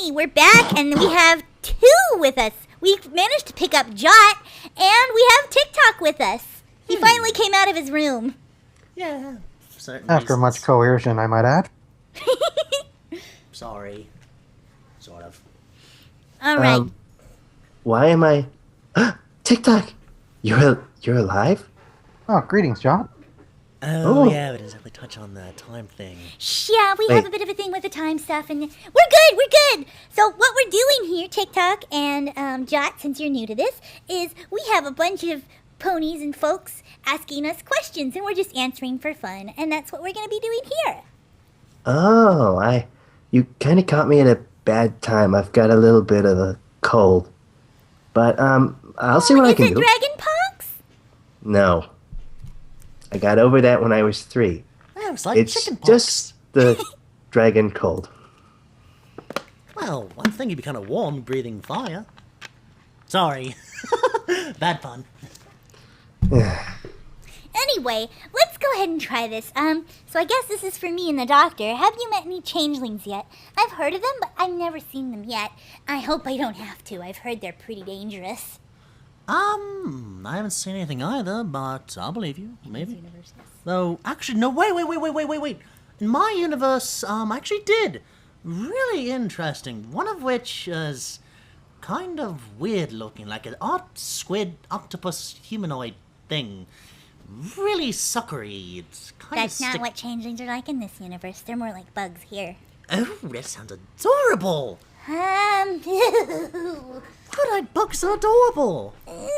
Hey, we're back, and we have two with us. We've managed to pick up Jot, and we have TikTok with us. He finally came out of his room. Yeah, certain After reasons. much coercion, I might add. Sorry. Sort of. All right. Why am I... TikTok! You're alive? Oh, greetings, John. Oh, yeah, we didn't exactly touch on the time thing. Yeah, we have a bit of a thing with the time stuff, and we're good. So what we're doing here, TikTok and Jot, since you're new to this, is we have a bunch of ponies and folks asking us questions, and we're just answering for fun, and that's what we're going to be doing here. Oh, you kind of caught me at a bad time. I've got a little bit of a cold. But, I'll see what I can do. Is it dragonpox? No. I got over that when I was 3. Yeah, it's like It's chickenpox. just the dragon cold. Well, one thing you'd be kind of warm breathing fire. Sorry. Bad pun. Anyway, let's go ahead and try this. So I guess this is for me and the doctor. Have you met any changelings yet? I've heard of them, but I've never seen them yet. I hope I don't have to. I've heard they're pretty dangerous. I haven't seen anything either, but I'll believe you. Maybe. Though, actually, no, wait. In my universe, I actually did. Really interesting. One of which is kind of weird looking, like an odd squid, octopus, humanoid thing. Really suckery. It's kind That's of not what changelings are like in this universe. They're more like bugs here. Oh, that sounds adorable. What bugs are adorable. A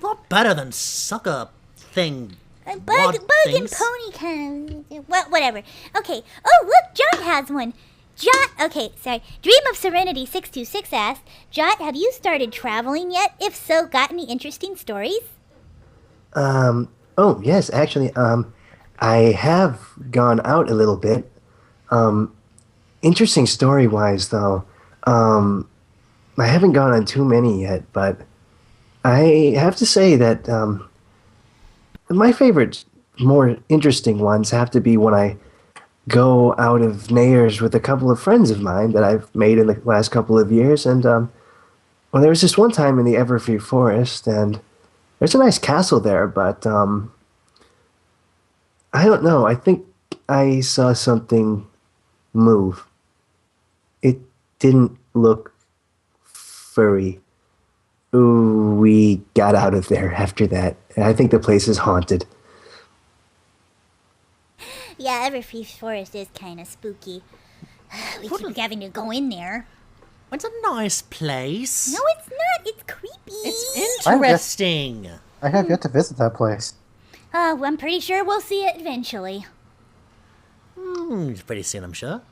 lot better than sucker thing. Bug and pony kind of. Well, whatever. Okay. Oh, look, Jot has one. Jot, okay, sorry. Dream of Serenity 626 asked, Jot, have you started traveling yet? If so, got any interesting stories? Oh, yes, actually, I have gone out a little bit. Interesting story-wise, though, I haven't gone on too many yet, but I have to say that my favorite, more interesting ones have to be when I go out of Nayers with a couple of friends of mine that I've made in the last couple of years. And well, there was this one time in the Everfree Forest, and there's a nice castle there, but I don't know. I think I saw something move. It didn't look furry. Ooh, we got out of there after that. I think the place is haunted. Yeah, Everfree Forest is kind of spooky. We keep having to go in there. It's a nice place. No, it's not. It's creepy. It's interesting. I have yet to visit that place. Oh, I'm pretty sure we'll see it eventually. Pretty soon, I'm sure.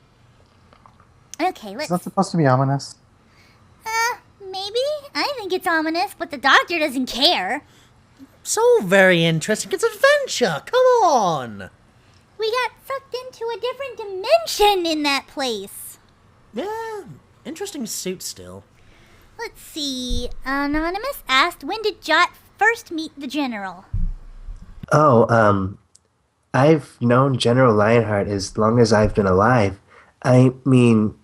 Okay, Is let's... that supposed to be ominous? Maybe? I think it's ominous, but the doctor doesn't care. So very interesting. It's adventure. Come on. We got sucked into a different dimension in that place. Yeah, interesting suit still. Let's see. Anonymous asked, when did Jot first meet the General? Oh, I've known General Lionheart as long as I've been alive. I mean,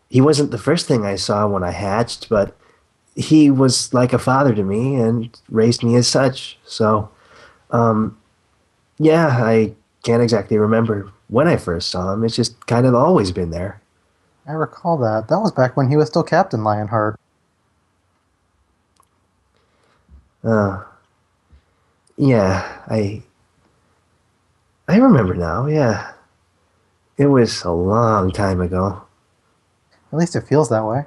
he wasn't the first thing I saw when I hatched, but he was like a father to me and raised me as such. So, yeah, I can't exactly remember when I first saw him. It's just kind of always been there. I recall that. That was back when he was still Captain Lionheart. Yeah, I remember now, yeah. It was a long time ago. At least it feels that way.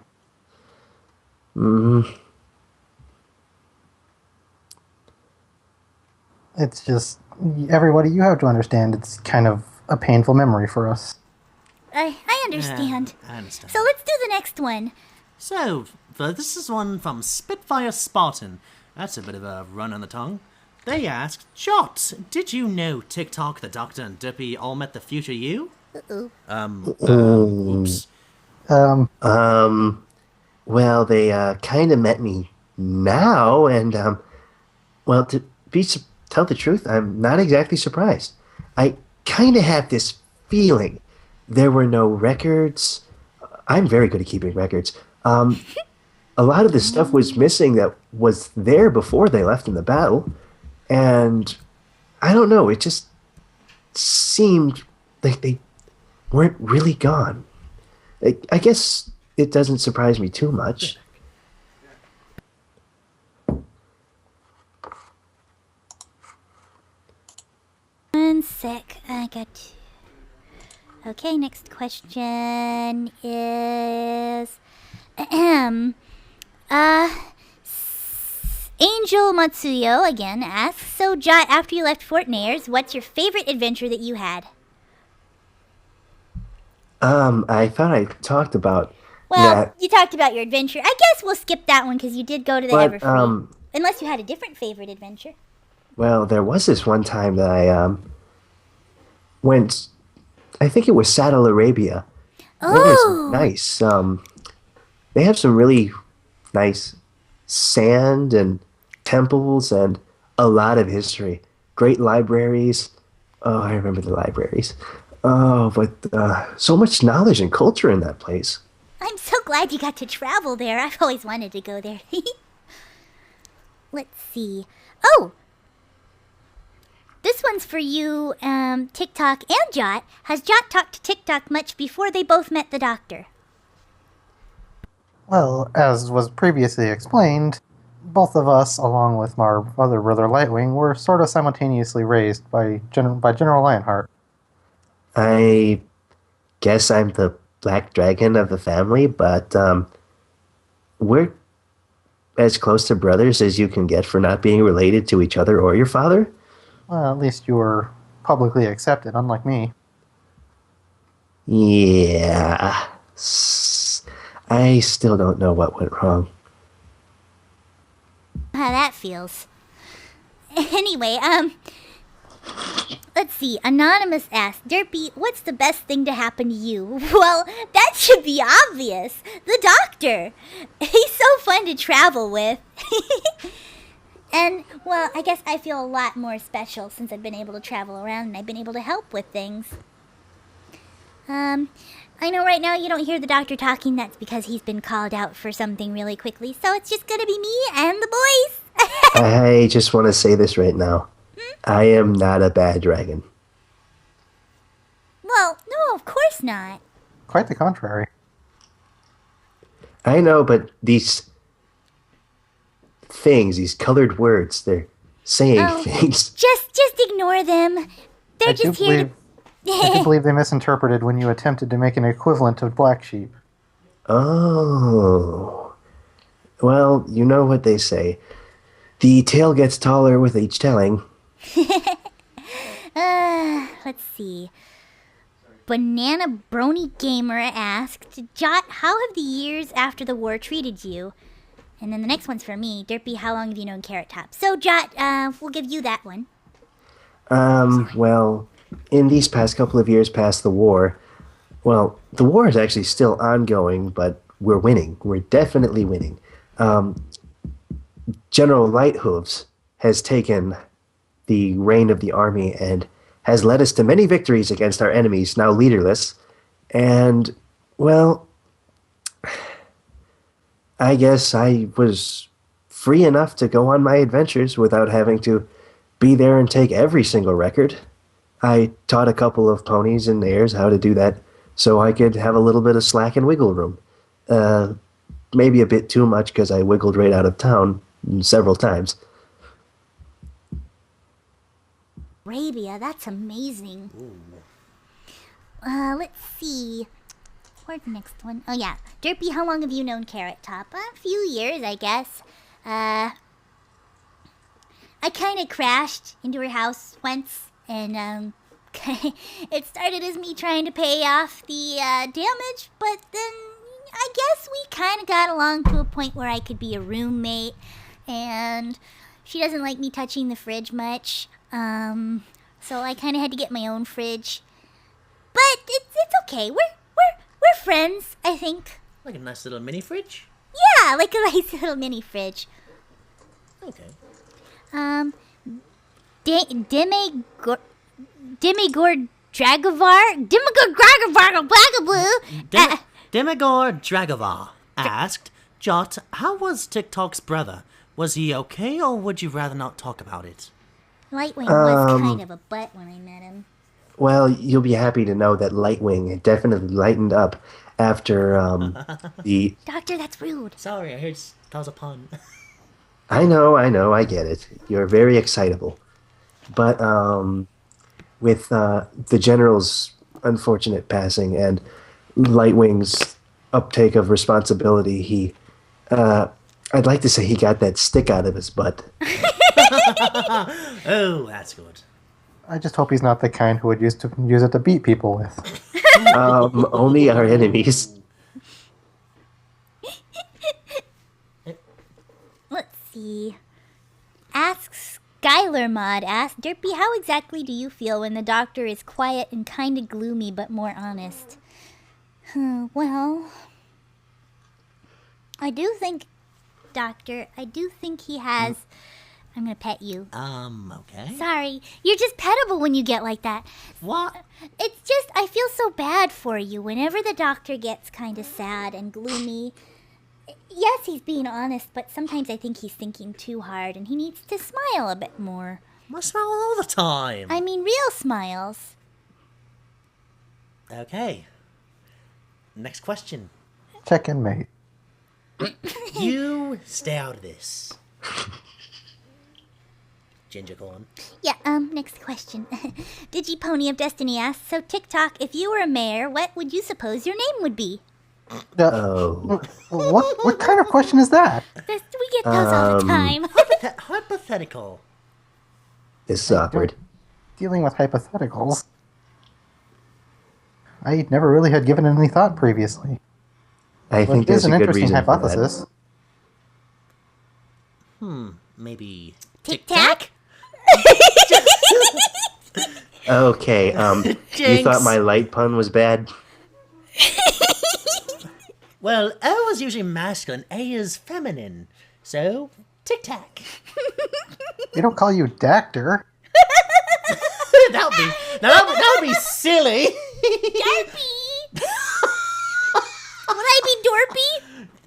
It's just, everybody, you have to understand, it's kind of a painful memory for us. I understand. I understand. So let's do the next one. So, this is one from Spitfire Spartan. That's a bit of a run on the tongue. They asked, Jot, did you know TikTok, the Doctor, and Derpy all met the future you? Oops. Well, they kind of met me now, and well, to tell the truth, I'm not exactly surprised. I kind of have this feeling there were no records. I'm very good at keeping records. A lot of the stuff was missing that was there before they left in the battle, and I don't know. It just seemed like they weren't really gone. I guess it doesn't surprise me too much. One sec. I got. Okay, next question is. Angel Matsuyo again asks, so Jot, after you left Fort Nares, what's your favorite adventure that you had? I thought I talked about Well, that. you talked about your adventure. I guess we'll skip that one because you did go to the But, Everfree. Unless you had a different favorite adventure. Well, there was this one time that I went. I think it was Saddle Arabia. It was nice. They have some really nice sand and temples and a lot of history. Great libraries. Oh, I remember the libraries. Oh, but so much knowledge and culture in that place. I'm so glad you got to travel there. I've always wanted to go there. Let's see. Oh! This one's for you, TikTok and Jot. Has Jot talked to TikTok much before they both met the doctor? Well, as was previously explained, both of us, along with our other brother Lightwing, were sort of simultaneously raised by General Lionheart. I guess I'm the black dragon of the family, but we're as close to brothers as you can get for not being related to each other or your father. Well, at least you were publicly accepted, unlike me. Yeah. I still don't know what went wrong. How that feels. Anyway, let's see. Anonymous asks, Derpy, what's the best thing to happen to you? Well, that should be obvious. The doctor. He's so fun to travel with. And, well, I guess I feel a lot more special since I've been able to travel around and I've been able to help with things. I know right now you don't hear the doctor talking. That's because he's been called out for something really quickly. So it's just gonna be me and the boys. I just want to say this right now. I am not a bad dragon. Well, no, of course not. Quite the contrary. I know, but these things, these colored words, they're saying things. Just ignore them. They're just here to... I do believe they misinterpreted when you attempted to make an equivalent of black sheep. Oh. Well, you know what they say. The tale gets taller with each telling. Let's see. Banana Brony Gamer asked, Jot, how have the years after the war treated you? And then the next one's for me. Derpy, how long have you known Carrot Top? So, Jot, we'll give you that one. Well, in these past couple of years past the war, well, the war is actually still ongoing, but we're winning. We're definitely winning. General Lighthooves has taken the reign of the army and has led us to many victories against our enemies, now leaderless. And, well, I guess I was free enough to go on my adventures without having to be there and take every single record. I taught a couple of ponies and airs how to do that so I could have a little bit of slack and wiggle room. Maybe a bit too much because I wiggled right out of town several times. Arabia, that's amazing. Let's see. Where's the next one? Oh, yeah. Derpy, how long have you known Carrot Top? A few years, I guess. I kind of crashed into her house once, and it started as me trying to pay off the damage, but then I guess we kind of got along to a point where I could be a roommate, and she doesn't like me touching the fridge much, so I kind of had to get my own fridge. But it's okay. We're friends, I think. Like a nice little mini fridge? Yeah, like a nice little mini fridge. Okay. Demigod Dragavar? Demigod Dragavar Blagablue? Demigor Dragova asked, Jot, how was TikTok's brother? Was he okay, or would you rather not talk about it? Lightwing was kind of a butt when I met him. Well, you'll be happy to know that Lightwing definitely lightened up after the... Doctor, that's rude. Sorry, I heard that was a pun. I know, I get it. You're very excitable. But with the General's unfortunate passing and Lightwing's uptake of responsibility, he... I'd like to say he got that stick out of his butt. Oh, that's good. I just hope he's not the kind who would use it to beat people with. Only our enemies. Let's see. Skylar asks, Derpy, how exactly do you feel when the doctor is quiet and kind of gloomy but more honest? Well, I do think, Doctor, he has... I'm gonna pet you. Okay. Sorry, you're just pettable when you get like that. What? It's just, I feel so bad for you whenever the doctor gets kind of sad and gloomy. Yes, he's being honest, but sometimes I think he's thinking too hard and he needs to smile a bit more. I smile all the time. I mean, real smiles. Okay. Next question. Check in, mate. You stay out of this. Ginger, go on. Yeah, next question. Digipony of Destiny asks, so TikTok, if you were a mayor, what would you suppose your name would be? What kind of question is that? We get those all the time. Hypothetical. This is awkward. Dealing with hypotheticals. I never really had given it any thought previously. I think It is there's an a good interesting reason hypothesis. Maybe... Tic Tac? Okay, you Jinx. thought my light pun was bad? Well, O is usually masculine, A is feminine. So, tic-tac. We don't call you Dactor. that would be silly. Derpy! Would I be Dorpy?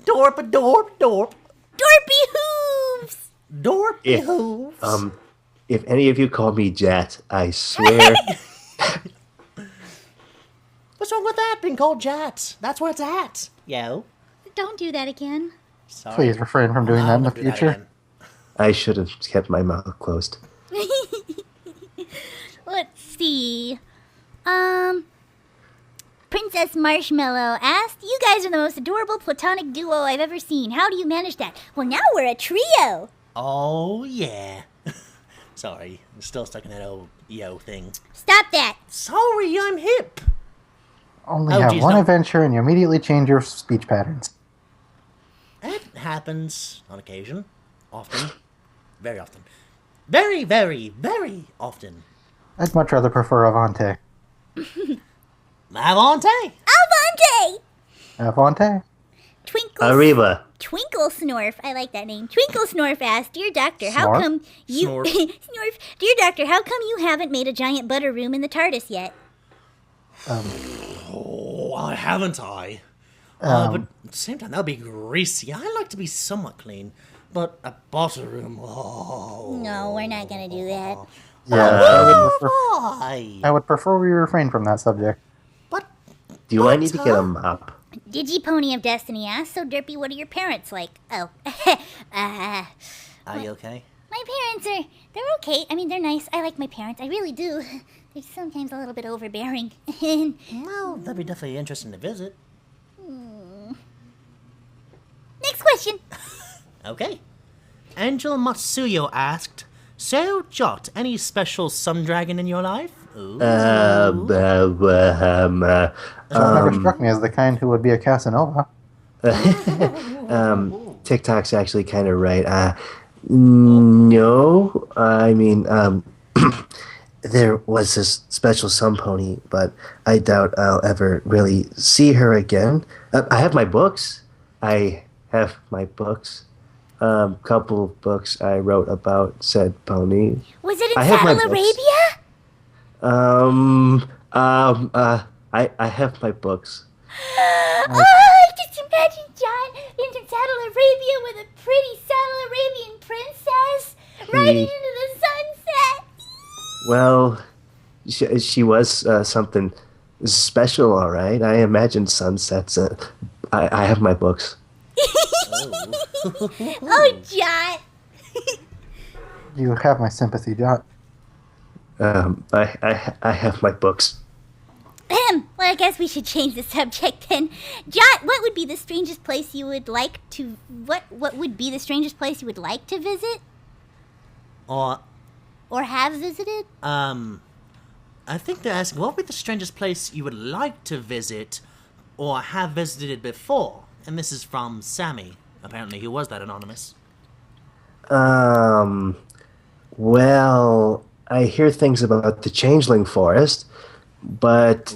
Dorp. Dorpy hooves! Dorpy hooves. If any of you call me Jat, I swear... What's wrong with that? Being called Jat. That's where it's at. Yo. Don't do that again. Sorry. Please refrain from doing that in the I'll do that future. again. I should have kept my mouth closed. Let's see. Princess Marshmallow asked, you guys are the most adorable platonic duo I've ever seen. How do you manage that? Well, now we're a trio. Oh, yeah. Sorry. I'm still stuck in that old yo thing. Stop that. Sorry, I'm hip. Only Oh, have geez, one no. adventure and you immediately change your speech patterns. It happens on occasion. Often. Very often. Very, very, very often. I'd much rather prefer Avante. Avante! Alvante! Avante? Twinkle Arriba. Twinkle Snorf, I like that name. Twinkle Snorf asked, Dear Doctor, how Snorf? come you... Snorf. Snorf, Dear Doctor, how come you haven't made a giant butter room in the TARDIS yet? Oh, haven't I? But at the same time, that would be greasy. I like to be somewhat clean. But a bottle room, oh. No, we're not gonna do that. Why? I would prefer we refrain from that subject. But Do I need to get a mop? Digipony of Destiny asked, so Derpy, what are your parents like? Oh, are you okay? my parents they're okay. I mean, they're nice. I like my parents. I really do. They're sometimes a little bit overbearing. Well, that'd be definitely interesting to visit. Next question. Okay. Angel Matsuyo asked, so, Jot, any special sun dragon in your life? Ooh. Someone never struck me as the kind who would be a Casanova. TikTok's actually kind of right. No, I mean, there was this special sun pony, but I doubt I'll ever really see her again. I have my books. Couple of books I wrote about said pony. Was it in I have my Saddle books. Arabia? I have my books. Oh, just imagine John in Saddle Arabia with a pretty Saddle Arabian princess riding into the sunset. Well, she was something special, all right. I imagine sunsets. I have my books. Oh, John. You have my sympathy, Jot. I have my books. Well, I guess we should change the subject then. Jot, what would be the strangest place you would like to... What would be the strangest place you would like to visit? Or have visited? I think they're asking, what would be the strangest place you would like to visit or have visited before? And this is from Sammy, apparently, who was that anonymous. Well, I hear things about the changeling forest, but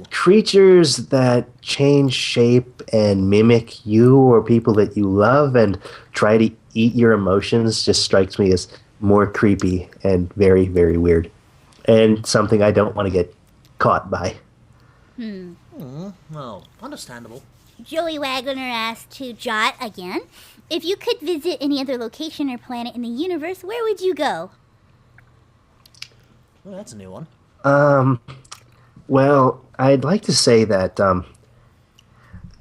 creatures that change shape and mimic you or people that you love and try to eat your emotions just strikes me as more creepy and very, very weird. And something I don't want to get caught by. Well, understandable. Joey Wagner asked to Jot again, if you could visit any other location or planet in the universe, where would you go? Well, that's a new one. Well, I'd like to say that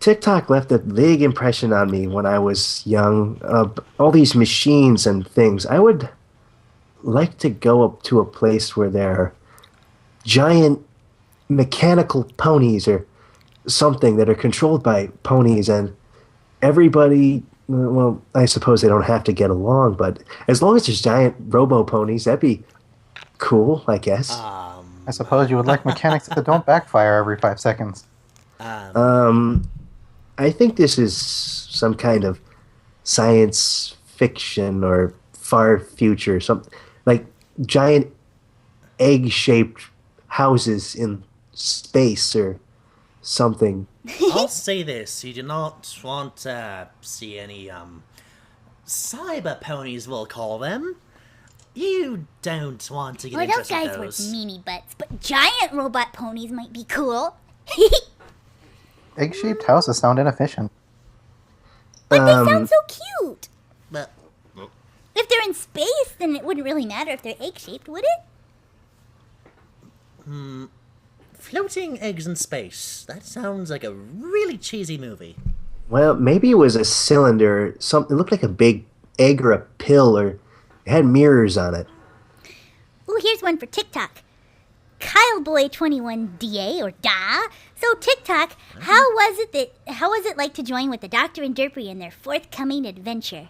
TikTok left a big impression on me when I was young. All these machines and things. I would like to go up to a place where there are giant mechanical ponies or something that are controlled by ponies, and everybody, well, I suppose they don't have to get along, but as long as there's giant robo-ponies, that'd be cool, I guess. I suppose you would like mechanics that don't backfire every 5 seconds. I think this is some kind of science fiction or far future, something like giant egg-shaped houses in space or something. I'll say this, you do not want to see any, cyber ponies, we'll call them. You don't want to get Well, those interested in guys those. were meanie butts, but giant robot ponies might be cool. Egg-shaped houses sound inefficient. But they sound so cute. But, If they're in space, then it wouldn't really matter if they're egg-shaped, would it? floating eggs in space. That sounds like a really cheesy movie. Well, maybe it was a cylinder. Something. It looked like a big egg or a pill, or it had mirrors on it. Ooh, here's one for TikTok. KyleBoy21DA or Da. So TikTok, how was it like to join with the Doctor and Derpy in their forthcoming adventure?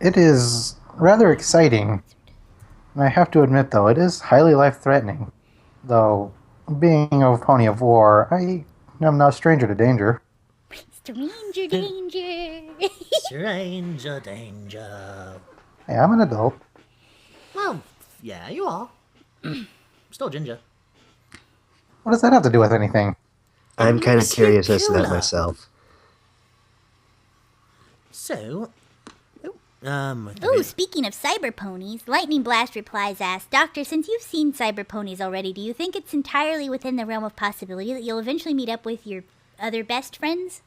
It is rather exciting. And I have to admit, though, it is highly life-threatening. Though, being a pony of war, I am no stranger to danger. Stranger danger. Stranger danger. Hey, I'm an adult. Well, yeah, you are. Still ginger. What does that have to do with anything? I'm kind of Makes you curious as to that cooler. myself. So, Ooh, speaking of cyber ponies, Lightning Blast replies asks, Doctor, since you've seen cyber ponies already, do you think it's entirely within the realm of possibility that you'll eventually meet up with your other best friends?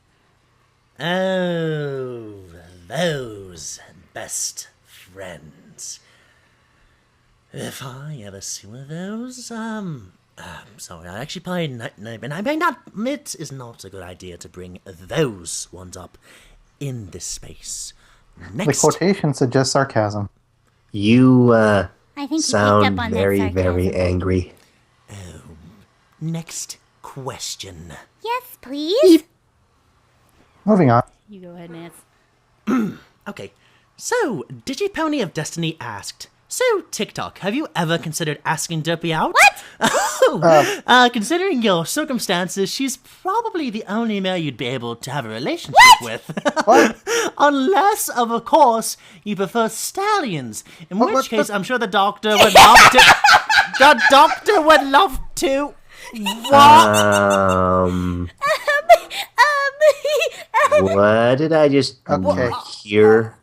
oh, those best friends. If I ever see one of those, sorry, I actually probably and I may not admit is not a good idea to bring those ones up in this space. Next. The quotation suggests sarcasm. You I think you picked sound up on very, that very sarcasm. angry. Next question. Yes, please. Moving on. You go ahead, Nance. Okay, so Digipony of Destiny asked, so TikTok, have you ever considered asking Derpy out? What? Considering your circumstances, she's probably the only male you'd be able to have a relationship with. What? Unless, of course, you prefer stallions. In What- which what case, the- I'm sure the doctor would love to. The doctor would love to. What did I just Okay. hear?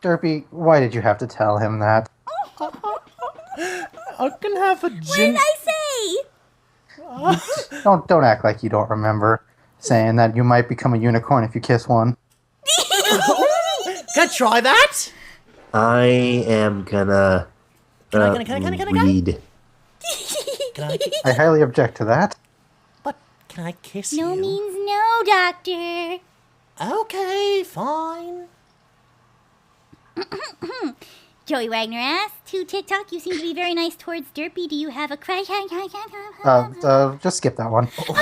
Derpy, why did you have to tell him that? I can have a What did I say? Don't act like you don't remember saying that you might become a unicorn if you kiss one. Can I try that? I am gonna read. Can I, I highly object to that. but can I kiss No you? means no, Doctor. Okay, fine. Joey Wagner asks, to TikTok, you seem to be very nice towards Derpy. Do you have a crush? Just skip that one. Okay,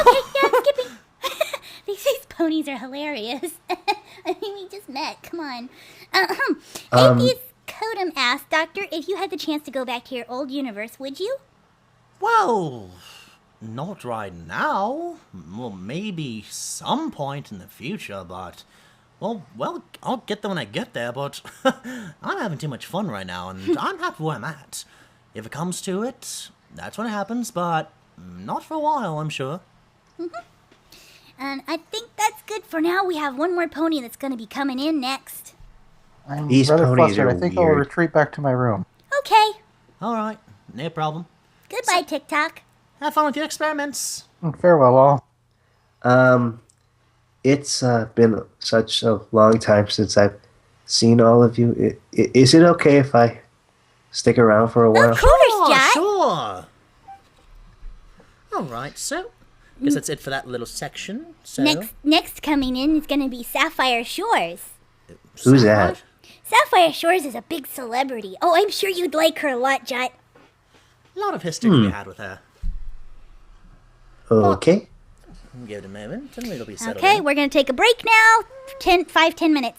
yeah, skipping. These ponies are hilarious. I mean, we just met. Come on. Atheist Kodum asked, Doctor, if you had the chance to go back to your old universe, would you? Well, not right now. Well, maybe some point in the future, but... Well, I'll get there when I get there, but I'm having too much fun right now, and I'm happy where I'm at. If it comes to it, that's when it happens, but not for a while, I'm sure. And I think that's good for now. We have one more pony that's going to be coming in next. I'm These rather ponies flustered. are I think I'll weird. retreat back to my room. Okay. All right, no problem. Goodbye, TikTok. Have fun with your experiments. Farewell, all. It's been such a long time since I've seen all of you. Is it okay if I stick around for a while? Of course, Jot. Sure. All right, so guess that's it for that little section. So Next coming in is going to be Sapphire Shores. Who's that? Sapphire Shores is a big celebrity. Oh, I'm sure you'd like her a lot, Jot. A lot of history to be had with her. Okay. Give it a moment, and it'll be settled. Okay, in. we're going to take a break now. 10 minutes.